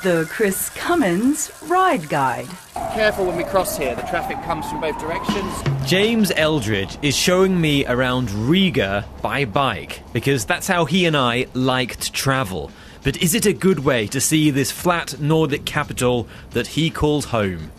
The Chris Cummins Ride Guide. Careful when we cross here, the traffic comes from both directions. James Eldridge is showing me around Riga by bike, because that's how he and I like to travel. But is it a good way to see this flat Nordic capital that he calls home?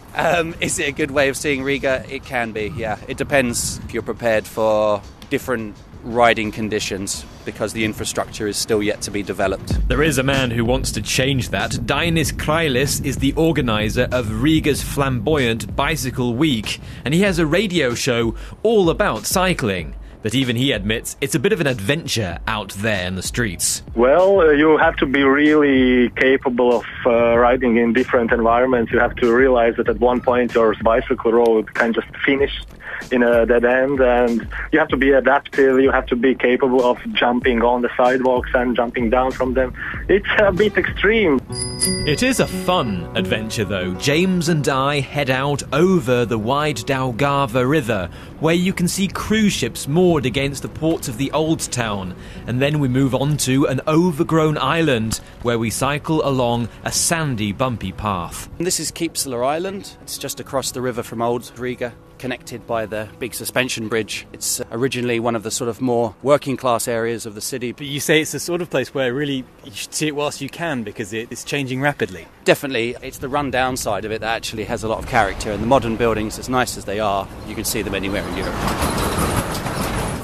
Is it a good way of seeing Riga? It can be, yeah. It depends if you're prepared for different riding conditions, because the infrastructure is still yet to be developed. There is a man who wants to change that. Dainis Krailis is the organiser of Riga's flamboyant Bicycle Week, and he has a radio show all about cycling. But even he admits it's a bit of an adventure out there in the streets. Well, you have to be really capable of riding in different environments. You have to realize that at one point your bicycle road can just finish in a dead end, and you have to be adaptive. You have to be capable of jumping on the sidewalks and jumping down from them. It's a bit extreme. It is a fun adventure though. James and I head out over the wide Daugava River, where you can see cruise ships moored against the ports of the old town, and then we move on to an overgrown island where we cycle along a sandy, bumpy path. This is Keepsala Island. It's just across the river from Old Riga, connected by the big suspension bridge. It's originally one of the sort of more working class areas of the city. But you say it's the sort of place where really you should see it whilst you can, because it's changing rapidly. Definitely, it's the run-down side of it that actually has a lot of character, and the modern buildings, as nice as they are, you can see them anywhere in Europe.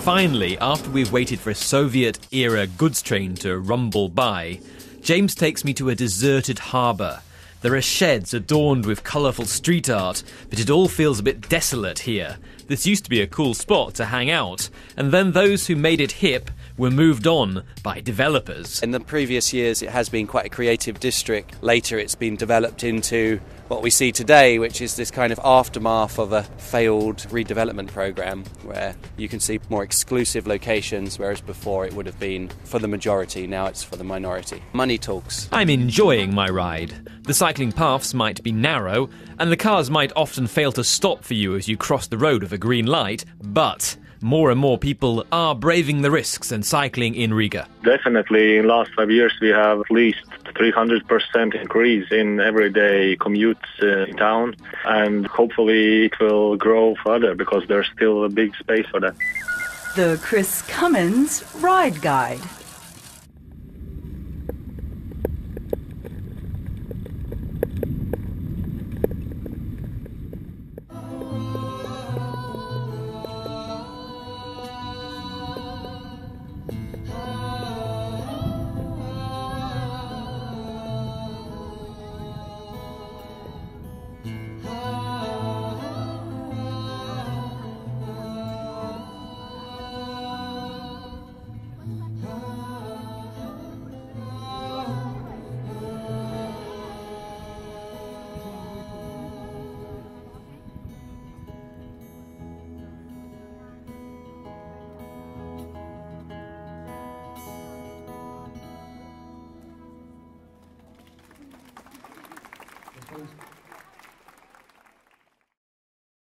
Finally, after we've waited for a Soviet-era goods train to rumble by, James takes me to a deserted harbour. There are sheds adorned with colourful street art, but it all feels a bit desolate here. This used to be a cool spot to hang out, and then those who made it hip were moved on by developers. In the previous years, it has been quite a creative district. Later, it's been developed into what we see today, which is this kind of aftermath of a failed redevelopment programme, where you can see more exclusive locations, whereas before it would have been for the majority, now it's for the minority. Money talks. I'm enjoying my ride. The cycling paths might be narrow, and the cars might often fail to stop for you as you cross the road with a green light, but more and more people are braving the risks and cycling in Riga. Definitely, in the last 5 years we have at least 300% increase in everyday commutes in town, and hopefully it will grow further because there's still a big space for that. The Chris Cummins Ride Guide. Thank you.